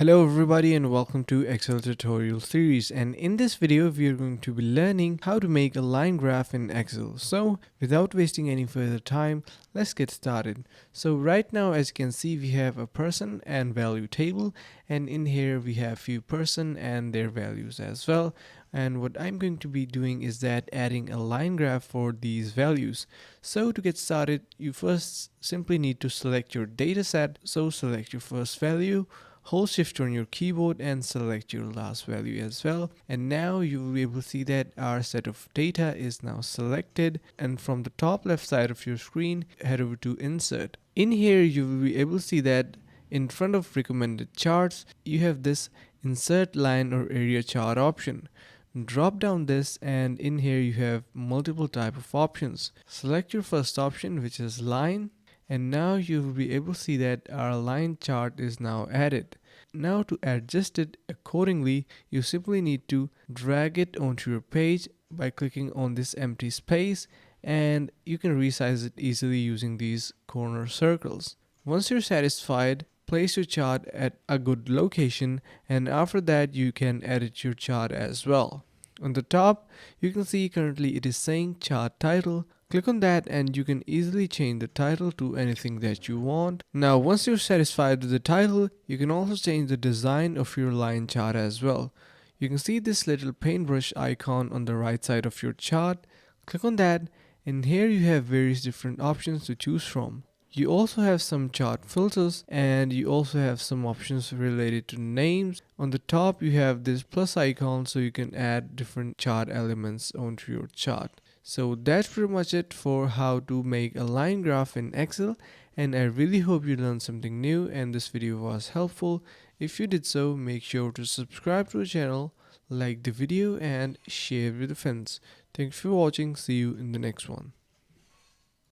Hello everybody and welcome to Excel tutorial series, and in this video we are going to be learning how to make a line graph in Excel. So without wasting any further time, let's get started. So right now, as you can see, we have a person and value table, and in here we have few person and their values as well. And what I'm going to be doing is that adding a line graph for these values. So to get started, you first simply need to select your data set. So select your first value, hold shift on your keyboard and select your last value as well, and now you will be able to see that our set of data is now selected. And from the top left side of your screen, head over to insert. In here you will be able to see that in front of recommended charts you have this insert line or area chart option. Drop down this, and in here you have multiple type of options. Select your first option, which is line, and now you will be able to see that our line chart is now added. Now to adjust it accordingly, you simply need to drag it onto your page by clicking on this empty space, and you can resize it easily using these corner circles. Once you're satisfied, place your chart at a good location, and after that you can edit your chart as well. On the top, you can see currently it is saying chart title. Click on that and you can easily change the title to anything that you want. Now once you're satisfied with the title, you can also change the design of your line chart as well. You can see this little paintbrush icon on the right side of your chart. Click on that, and here you have various different options to choose from. You also have some chart filters, and you also have some options related to names. On the top you have this plus icon, so you can add different chart elements onto your chart. So that's pretty much it for how to make a line graph in Excel, and I really hope you learned something new and this video was helpful. If you did so, make sure to subscribe to the channel, like the video and share with your friends. Thanks for watching. See you in the next one.